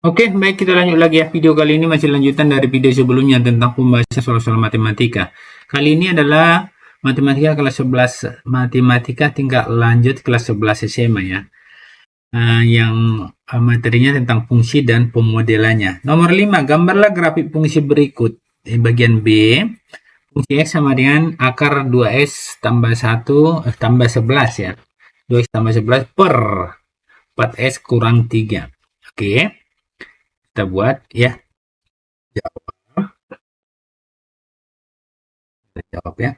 Oke, baik, kita lanjut lagi ya. Video kali ini masih lanjutan dari video sebelumnya tentang pembahasan soal-soal matematika. Kali ini adalah matematika kelas 11, matematika tingkat lanjut kelas 11 SMA ya. Yang materinya tentang fungsi dan pemodelannya. Nomor 5, gambarlah grafik fungsi berikut. Di bagian B, fungsi X sama dengan akar 2X tambah 1, tambah 11 ya. 2X tambah 11 per 4X kurang 3. Oke, kita buat ya. Kita jawab ya.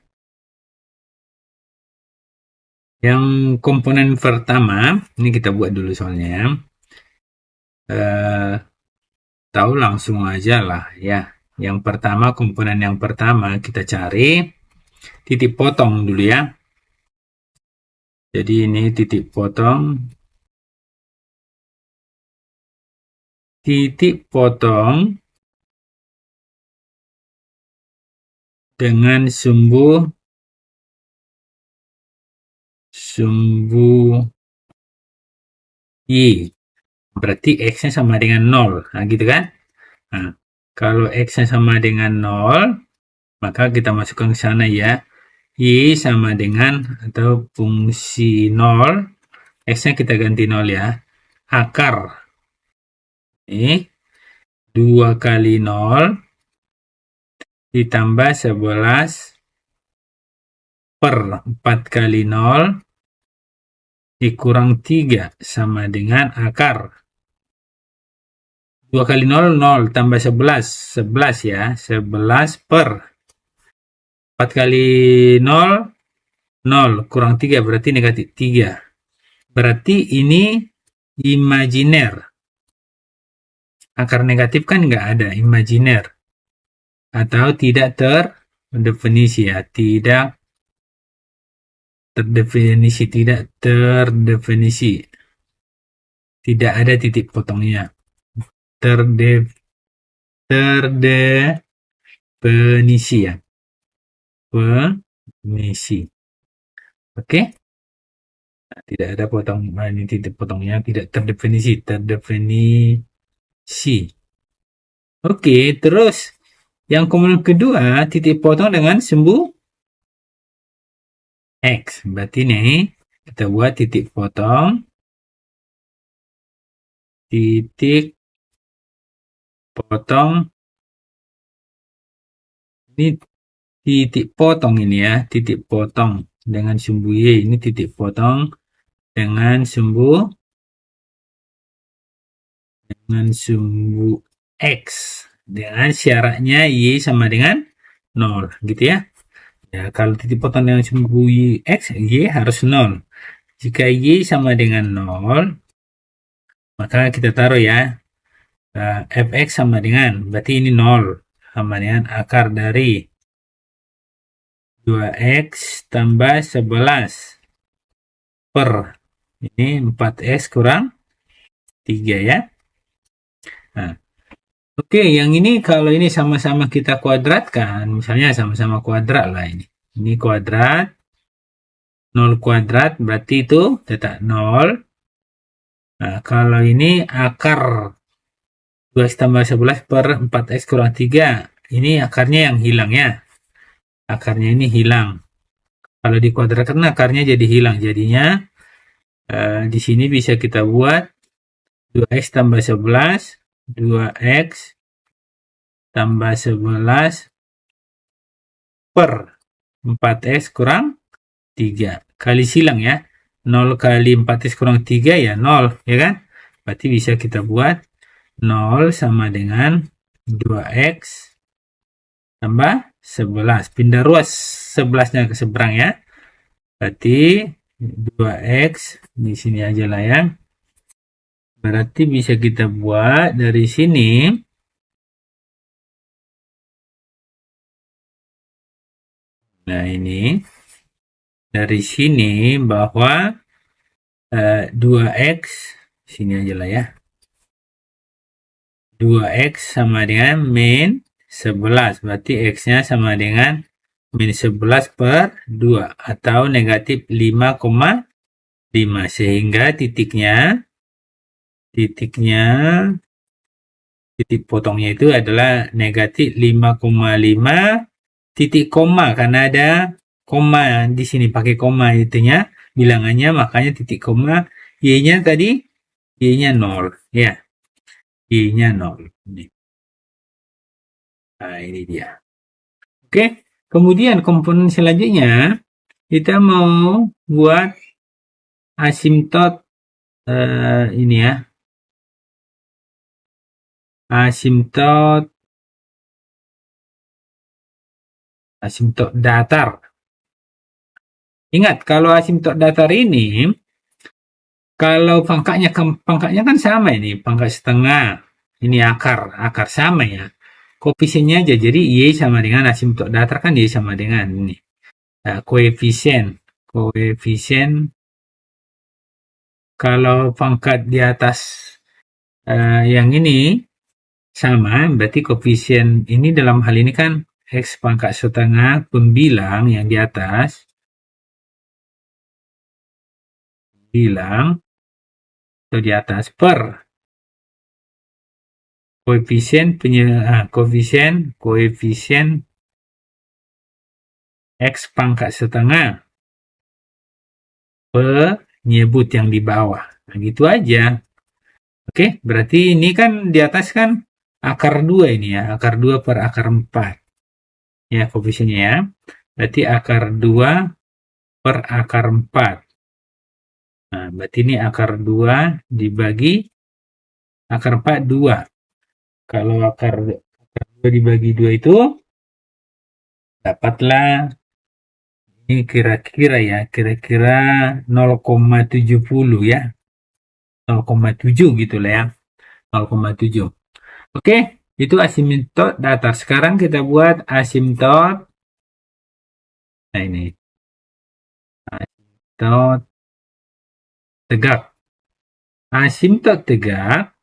Yang komponen pertama, ini kita buat dulu soalnya ya. Tahu langsung aja lah ya. Yang pertama, komponen yang pertama kita cari titik potong dulu ya. Jadi ini titik potong. Titik potong dengan sumbu Y. Berarti X-nya sama dengan 0. Nah, gitu kan? Nah, kalau X-nya sama dengan 0, maka kita masukkan ke sana ya. Y sama dengan atau fungsi 0, X-nya kita ganti 0 ya. Akar. Ini 2 kali 0 ditambah 11 per 4 kali 0 dikurang 3 sama dengan akar 2 kali 0, 0 tambah 11, 11 ya, 11 per 4 kali 0, 0 kurang 3 berarti negatif 3. Berarti ini imajiner. Akar negatif kan nggak ada, imajiner. Atau tidak terdefinisi ya, tidak terdefinisi. Tidak ada titik potongnya. Terdefinisi ya. Definisi. Oke? Nah, tidak ada potong, ini titik potongnya tidak terdefinisi. Oke, terus yang komponen kedua titik potong dengan sumbu X. Berarti nih kita buat titik potong ini titik potong ini ya, titik potong dengan sumbu Y, ini titik potong dengan sumbu X dengan syaratnya Y sama dengan 0 gitu ya. Ya, kalau titik potong dengan sumbu X, Y harus 0. Jika Y sama dengan 0, maka kita taruh ya, Fx sama dengan, berarti ini 0, sama dengan akar dari 2X tambah 11 per, ini 4X kurang 3 ya. Nah, oke, yang ini kalau ini sama-sama kita kuadratkan, misalnya sama-sama kuadrat lah ini. Ini kuadrat, 0 kuadrat berarti itu tetap 0. Nah, kalau ini akar 2x tambah 11 per 4x kurang 3. Ini akarnya yang hilang ya. Akarnya ini hilang. Kalau dikuadratkan akarnya jadi hilang. Jadinya di sini bisa kita buat 2x tambah 11, 2x tambah 11 per 4x kurang 3. Kali silang ya. 0 kali 4x kurang 3 ya 0, ya kan? Berarti bisa kita buat 0 sama dengan 2x tambah 11. Pindah ruas 11-nya ke seberang ya. Berarti 2x di sini aja lah ya. Berarti bisa kita buat dari sini. Nah, ini dari sini bahwa 2x sini aja lah ya. 2x sama dengan min 11. Berarti x-nya sama dengan min 11 per 2 atau negatif 5,5. Sehingga titiknya Titik potongnya itu adalah negatif 5,5 titik koma karena ada koma di sini pakai koma itunya bilangannya makanya titik koma y-nya tadi y-nya 0 ya y-nya 0 ini. Nah, ini dia. Oke, kemudian komponen selanjutnya kita mau buat asimtot ini ya asimtot datar. Ingat kalau asimtot datar ini kalau pangkatnya kan sama ini pangkat setengah ini akar sama ya koefisiennya aja jadi y sama dengan asimtot datar kan y sama dengan ini nah, koefisien kalau pangkat di atas yang ini sama berarti koefisien ini dalam hal ini kan x pangkat setengah pembilang yang di atas bilang atau di atas per koefisien x pangkat setengah penyebut yang di bawah. Nah, gitu aja. Oke, berarti ini kan di atas kan akar 2 ini ya, akar 2 per akar 4. Ya, koefisiennya ya. Berarti akar 2 per akar 4. Nah, berarti ini akar 2 dibagi akar 4, 2. Kalau akar 2 dibagi 2 itu dapatlah ini kira-kira 0,70 ya 0,7 gitu lah ya 0,7 oke itu asimtot datar sekarang kita buat asimtot nah ini asimtot tegak asimtot tegak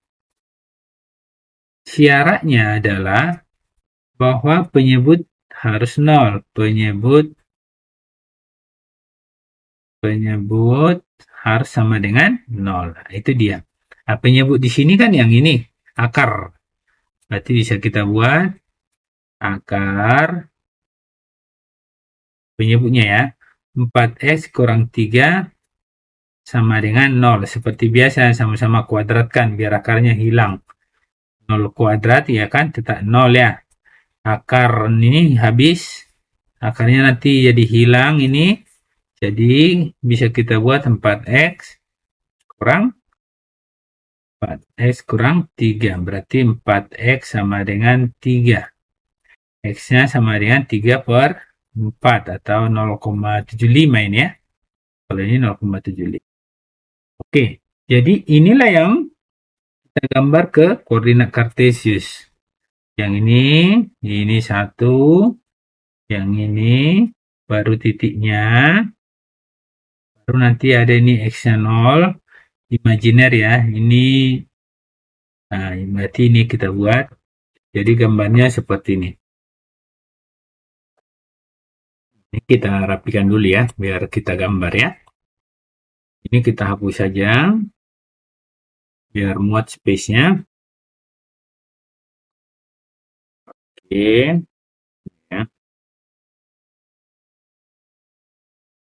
syaratnya adalah bahwa penyebut harus 0 penyebut harus sama dengan 0. Nah, itu dia. Nah, penyebut di sini kan yang ini, akar. Berarti bisa kita buat akar penyebutnya ya. 4x kurang 3 sama dengan 0. Seperti biasa, sama-sama kuadratkan biar akarnya hilang. 0 kuadrat ya kan, tetap 0 ya. Akar ini habis, akarnya nanti jadi hilang ini. Jadi bisa kita buat 4x kurang 4x kurang 3 berarti 4x sama dengan 3 x-nya sama dengan 3 per 4 atau 0,75 ini ya kalau ini 0,75 oke jadi inilah yang kita gambar ke koordinat kartesius yang ini 1 yang ini baru titiknya baru nanti ada ini x-nya 0 imajiner ya ini nah berarti ini kita buat jadi gambarnya seperti ini ini kita rapikan dulu ya biar kita gambar ya ini kita hapus saja biar muat space-nya oke ya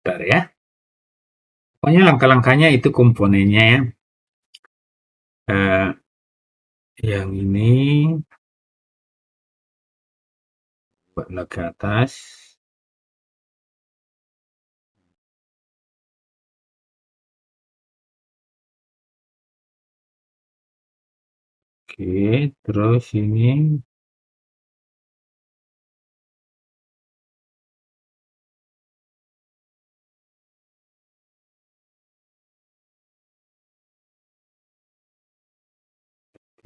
bentar ya pokoknya langkah-langkahnya itu komponennya ya yang ini buatlah ke atas oke terus ini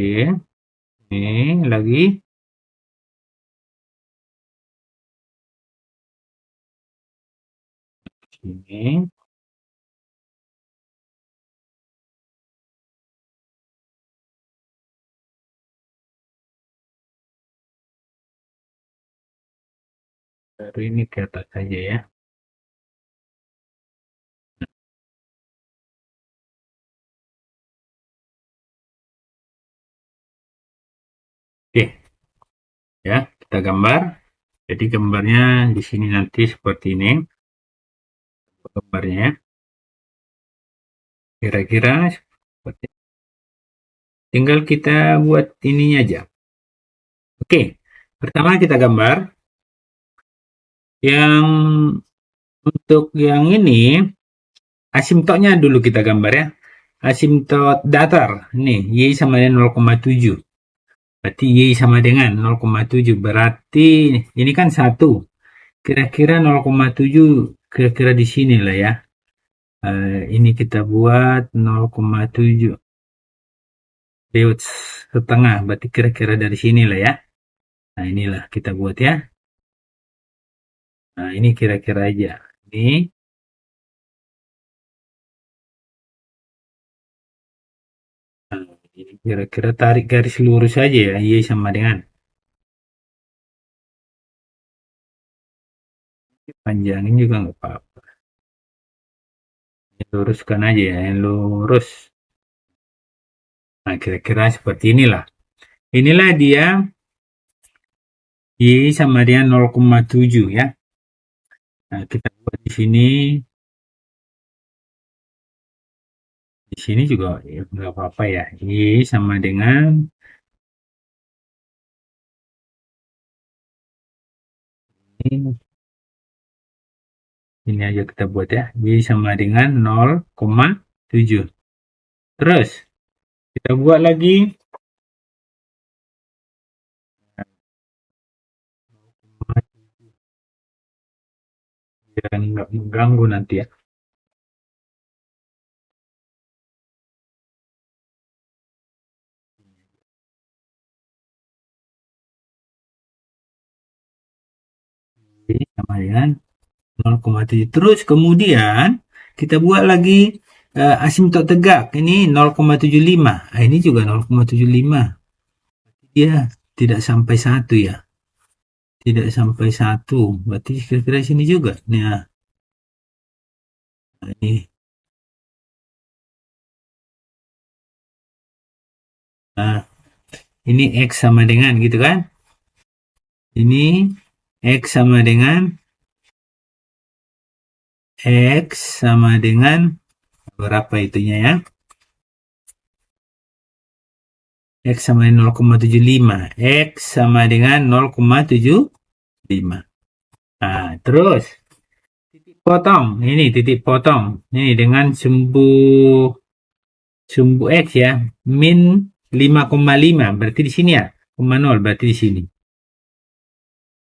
oke ini lagi sini baru ini ke atas saja ya Ya, kita gambar. Jadi gambarnya di sini nanti seperti ini gambarnya. Kira-kira seperti tinggal kita buat ininya aja. Oke, pertama kita gambar. Yang untuk yang ini asimtotnya dulu kita gambar ya. Asimtot datar. Nih, Y sama dengan 0,7. Berarti Y sama dengan 0,7. Berarti ini kan 1. Kira-kira 0,7 kira-kira di sini lah ya. Ini kita buat 0,7 diode setengah. Berarti kira-kira dari sini lah ya. Nah, inilah kita buat ya. Nah, ini kira-kira aja. Ini ini kira-kira tarik garis lurus aja ya. Y sama dengan panjangin juga nggak apa-apa. Luruskan aja ya, yang lurus. Nah, kira-kira seperti inilah. Inilah dia Y sama dengan 0,7 ya. Nah, kita buat di sini. Di sini juga ya, nggak apa-apa ya. Y sama dengan ini aja kita buat ya. Y sama dengan 0,7. Terus kita buat lagi biar nggak mengganggu nanti ya. Y sama dengan 0,7. Terus kemudian kita buat lagi asimtot tegak. Ini 0,75. Nah, ini juga 0,75. Dia tidak sampai 1 ya. Tidak sampai 1. Berarti kira-kira sini juga. Nah, ini. Nah, ini X sama dengan gitu kan. Ini X sama dengan berapa itunya ya? X sama dengan 0,75. X sama dengan 0,75. Nah, terus titik potong. Ini titik potong. Ini dengan sumbu X ya. Min 5,5. Berarti di sini ya. 0 berarti di sini.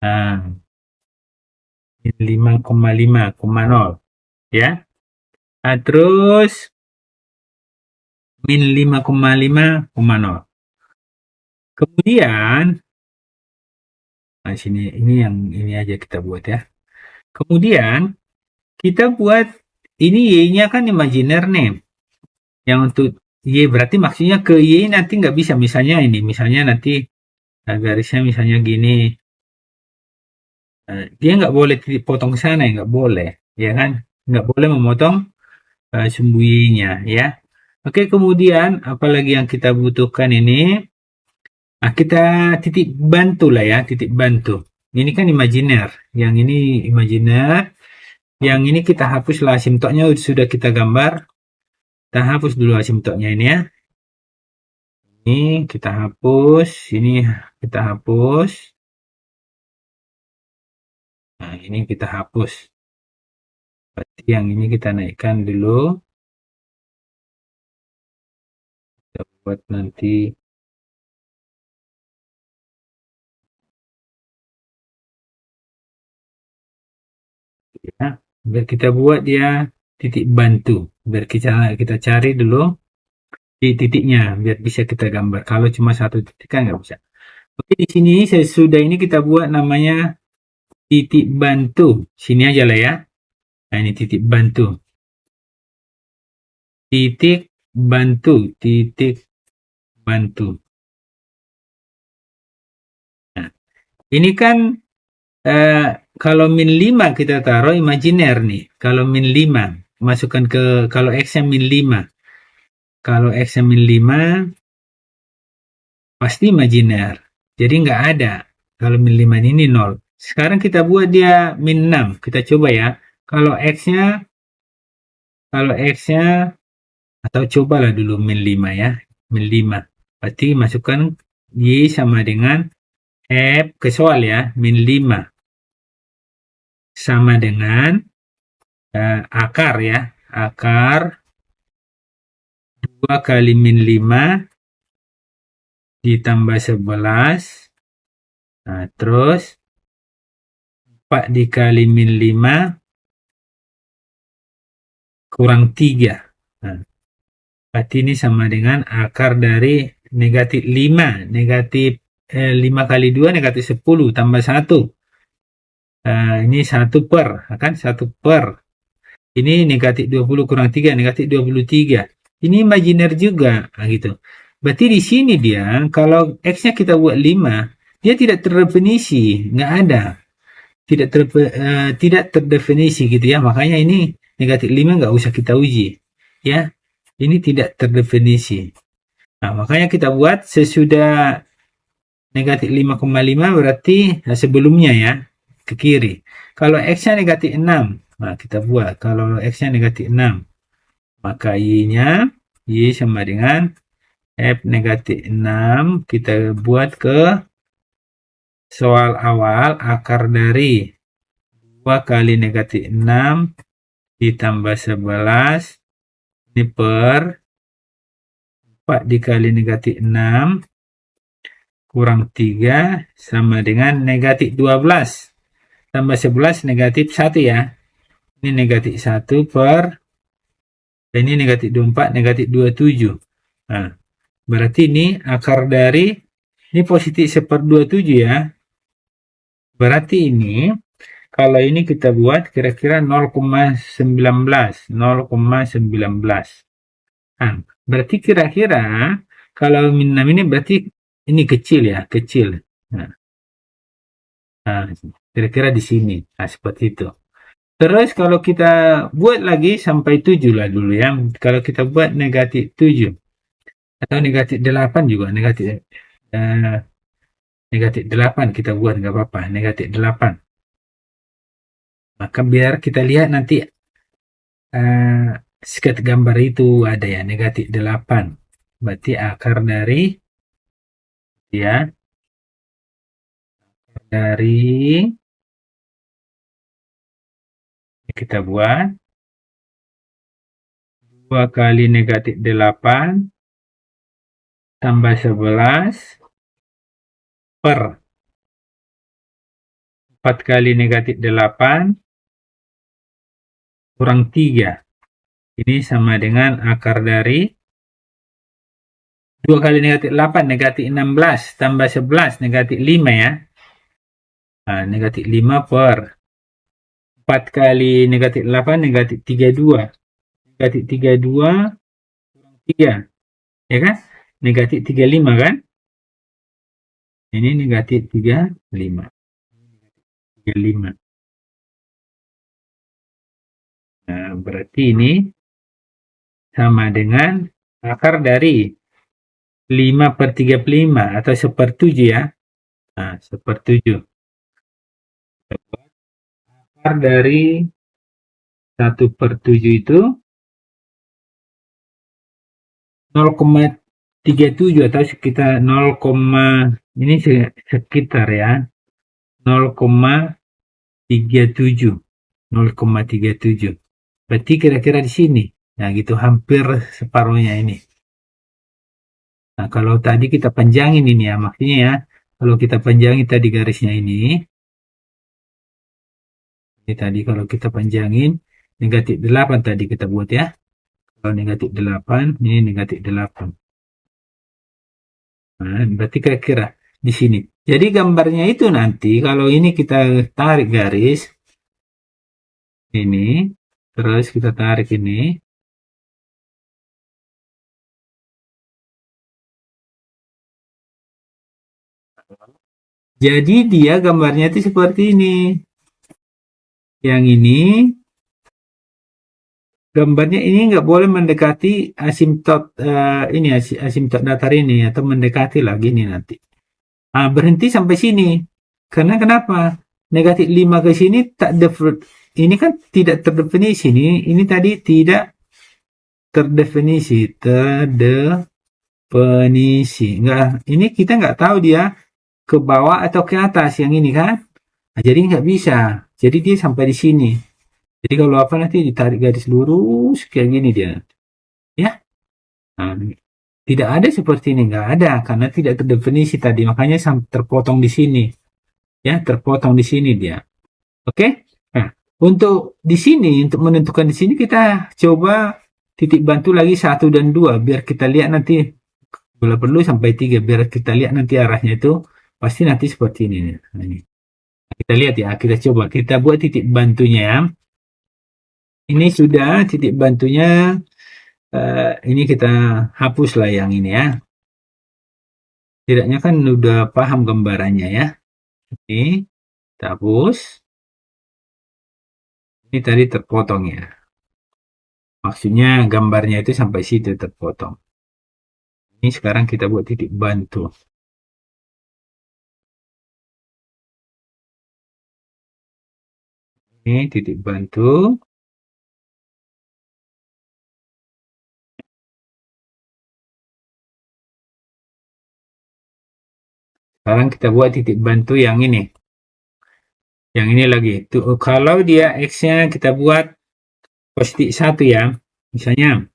Nah, min 5,5,0 ya. Nah, terus min 5,5,0. Kemudian, nah sini ini yang ini aja kita buat ya. Kemudian kita buat ini Y-nya kan imajiner nih. Yang untuk Y berarti maksudnya ke Y nanti nggak bisa. Misalnya ini, misalnya nanti garisnya misalnya gini. Dia nggak boleh titik potong ke sana, ya nggak boleh, ya kan? Nggak boleh memotong sumbu Y-nya ya. Oke, kemudian apalagi yang kita butuhkan ini? Nah, kita titik bantu lah ya, titik bantu. Ini kan imajiner, yang ini imajiner, yang ini kita hapus lah asimtotnya sudah kita gambar. Kita hapus dulu asimtotnya ini ya. Ini kita hapus, ini kita hapus. Nah, ini kita hapus. Berarti yang ini kita naikkan dulu. Kita buat nanti ya, biar kita buat dia titik bantu. Biar kita cari dulu di titiknya, biar bisa kita gambar. Kalau cuma satu titik kan nggak bisa. Oke, di sini sesudah ini kita buat namanya titik bantu. Sini aja lah ya. Nah, ini titik bantu. Titik bantu, titik bantu. Nah, ini kan kalau min 5 kita taruh imajiner nih. Kalau min 5, masukkan ke kalau X-nya min 5. Kalau X-nya min 5 pasti imajiner. Jadi nggak ada. Kalau min 5 ini 0. Sekarang kita buat dia min 6. Kita coba ya. Kalau X-nya atau cobalah dulu min 5 ya. Min 5. Berarti masukkan Y sama dengan F ke soal ya. Min 5. Sama dengan akar ya. Akar 2 kali min 5 ditambah 11. Nah, terus 4 dikali min 5 kurang 3. Nah, berarti ini sama dengan akar dari negatif 5. Negatif 5 kali 2 negatif 10 tambah 1. Ini 1 per. Kan 1 per. Ini negatif 20 kurang 3, negatif 23. Ini imajiner juga. Nah, gitu. Berarti di sini dia, kalau X-nya kita buat 5, dia tidak terdefinisi. Nggak ada. Tidak terdefinisi gitu ya. Makanya ini negatif 5 nggak usah kita uji. Ya. Ini tidak terdefinisi. Nah, makanya kita buat sesudah negatif 5,5 berarti sebelumnya ya. Ke kiri. Kalau X-nya negatif 6. Nah, kita buat. Kalau X-nya negatif 6. Maka Y-nya, Y sama dengan F negatif 6. Kita buat ke soal awal. Akar dari 2 kali negatif 6 ditambah 11. Ini per 4 dikali negatif 6 kurang 3 sama dengan negatif 12. Tambah 11 negatif 1 ya. Ini negatif 1 per, ini negatif 24, negatif 27. Nah, berarti ini akar dari, ini positif 1/27 ya. Berarti ini, kalau ini kita buat kira-kira 0,19. 0,19. Nah, berarti kira-kira, kalau min 6 ini berarti ini kecil ya, kecil. Nah, kira-kira di sini. Nah, seperti itu. Terus kalau kita buat lagi sampai 7 lah dulu ya. Kalau kita buat negatif 7 atau negatif 8 juga, negatif 8 kita buat nggak apa-apa, negatif 8. Maka biar kita lihat nanti sket gambar itu ada ya, negatif 8. Berarti akar dari ya, kita buat 2 kali negatif 8 tambah 11 per 4 kali negatif 8 kurang 3. Ini sama dengan akar dari 2 kali negatif 8 negatif 16 tambah 11 negatif 5 ya. Nah, negatif 5 per 4 kali negatif 8 negatif 32. Negatif 32 kurang 3. Ya kan? Negatif 35 kan? Ini negatif 35. 35. Nah, berarti ini sama dengan akar dari 5/35 atau 1/7 ya. Nah, 1/7. Akar dari 1/7 itu 0,37 atau sekitar 0, ini sekitar ya 0,37. 0,37. Berarti kira-kira di sini. Nah, gitu hampir separuhnya ini. Nah, kalau tadi kita panjangin ini ya, maksudnya ya, kalau kita panjangin tadi garisnya ini tadi kalau kita panjangin negatif 8 tadi kita buat ya. Kalau negatif 8, ini negatif 8. Nah, berarti kira-kira di sini. Jadi gambarnya itu nanti kalau ini kita tarik garis ini, terus kita tarik ini. Jadi dia gambarnya itu seperti ini. Yang ini gambarnya ini nggak boleh mendekati asimtot ini asimtot datar ini atau mendekati lagi nih nanti. Berhenti sampai sini. Karena kenapa? Negatif 5 ke sini ini kan tidak terdefinisi. Ini tadi tidak terdefinisi. Enggak, ini kita nggak tahu dia ke bawah atau ke atas yang ini kan. Nah, jadi nggak bisa. Jadi dia sampai di sini. Jadi kalau apa nanti ditarik garis lurus kayak gini dia. Ya. Nah, tidak ada seperti ini, nggak ada karena tidak terdefinisi tadi. Makanya terpotong di sini. Ya, terpotong di sini dia. Oke? Nah, untuk di sini, untuk menentukan di sini kita coba titik bantu lagi 1 dan 2 biar kita lihat nanti bila perlu sampai 3 biar kita lihat nanti arahnya itu pasti nanti seperti ini. Nah, ini. Kita lihat ya, kita coba kita buat titik bantunya ya. Ini sudah titik bantunya. Ini kita hapus lah yang ini ya. Tidaknya kan udah paham gambarannya ya. Ini kita hapus. Ini tadi terpotong ya. Maksudnya gambarnya itu sampai situ terpotong. Ini sekarang kita buat titik bantu. Ini titik bantu. Sekarang kita buat titik bantu yang ini. Yang ini lagi. Tuh, kalau dia X-nya kita buat positif 1 ya. Misalnya,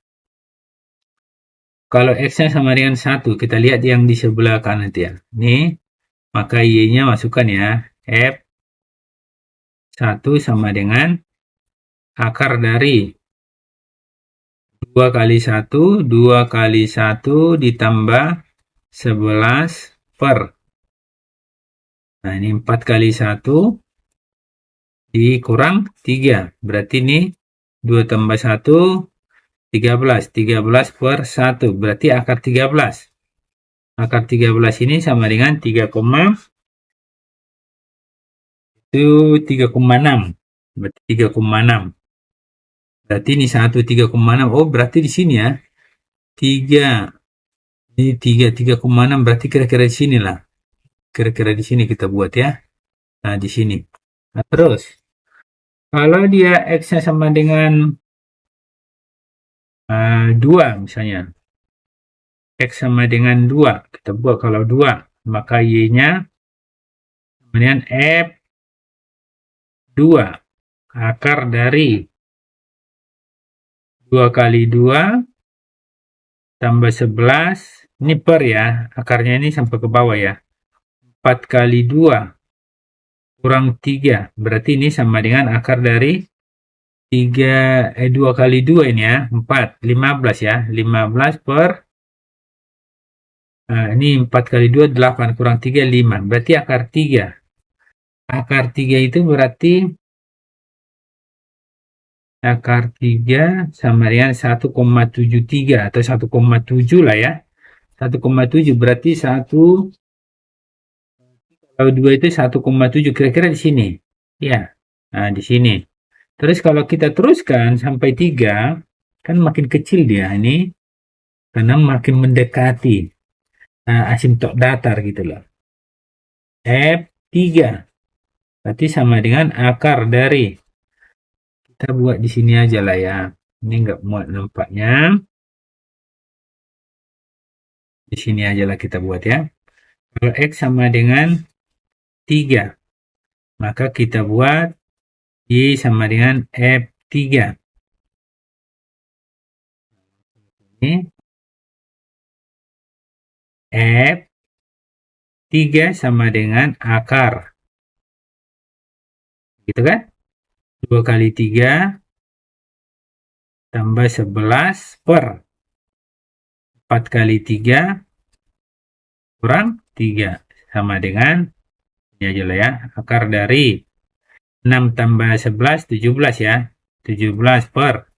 kalau X-nya sama dengan 1, kita lihat yang di sebelah kanan itu ya. Ini, maka Y-nya masukkan ya. F1 sama dengan akar dari 2 kali 1, 2 kali 1 ditambah 11 per. Nah, ini 4 kali 1 dikurang 3. Berarti ini 2 tambah 1, 13. 13 per 1. Berarti akar 13. Akar 13 ini sama dengan 3,6. Berarti 3,6. Berarti ini 1, 3,6. Oh, berarti di sini ya. 3. Ini 3,6. Berarti kira-kira di sini lah. Kira-kira di sini kita buat ya. Nah, di sini. Nah, terus. Kalau dia X-nya sama dengan 2 misalnya. X sama dengan 2. Kita buat kalau 2. Maka Y-nya sama dengan F2. Akar dari 2 kali 2 tambah 11. Ini per ya. Akarnya ini sampai ke bawah ya. 4 kali 2 kurang 3. Berarti ini sama dengan akar dari 2 kali 2 ini ya. 4. 15 ya. 15 per. Ini 4 kali 2, 8. Kurang 3, 5. Berarti akar 3. Akar 3 itu berarti akar 3 sama dengan 1,73 atau 1,7 lah ya. 1,7 berarti 1, kalau 2 itu 1,7 kira-kira di sini. Ya. Nah, di sini. Terus kalau kita teruskan sampai 3, kan makin kecil dia ini karena makin mendekati asimtok datar gitu loh. F3 berarti sama dengan akar dari, kita buat di sini aja lah ya. Ini nggak muat nampaknya. Di sini aja lah kita buat ya. Kalau X sama dengan 3, maka kita buat Y sama dengan F3. Ini F3 sama dengan akar. Gitu kan? 2 kali 3 tambah 11 per 4 kali 3 kurang 3. Sama dengan, ini aja lah ya, akar dari 6 tambah 11, 17 ya. 17 per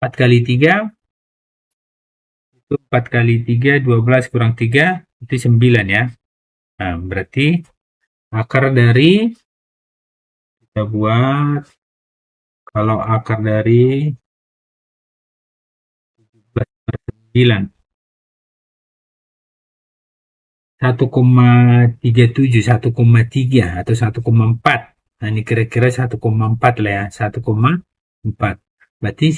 4 kali 3, itu 4 kali 3, 12 kurang 3, itu 9 ya. Nah, berarti akar dari, kita buat, kalau akar dari 9, 1,37, 1,3 atau 1,4. Nah, ini kira-kira 1,4 lah ya, 1,4. Berarti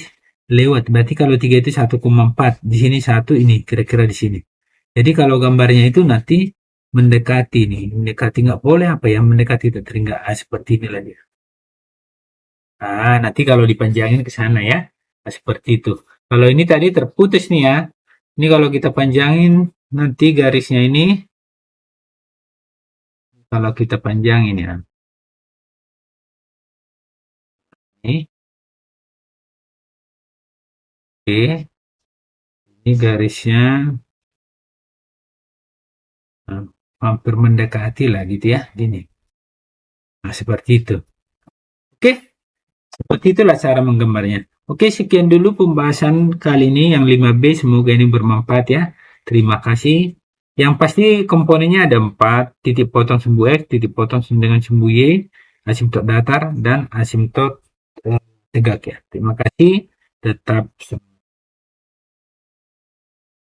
lewat. Berarti kalau 3 itu 1,4. Di sini 1, ini kira-kira di sini. Jadi kalau gambarnya itu nanti mendekati nih, mendekati nggak boleh apa ya, mendekati itu enggak seperti ini lagi. Nah, nanti kalau dipanjangin ke sana ya, nah, seperti itu. Kalau ini tadi terputus nih ya. Ini kalau kita panjangin nanti garisnya ini, kalau kita panjangin ya. Ini, oke. Ini garisnya nah, hampir mendekati lah gitu ya, gini. Nah, seperti itu. Oke, seperti itulah cara menggambarnya. Oke, sekian dulu pembahasan kali ini yang 5B. Semoga ini bermanfaat ya. Terima kasih. Yang pasti komponennya ada 4, titik potong sumbu X, titik potong dengan sumbu Y, asimtot datar, dan asimtot tegak ya. Terima kasih. Tetap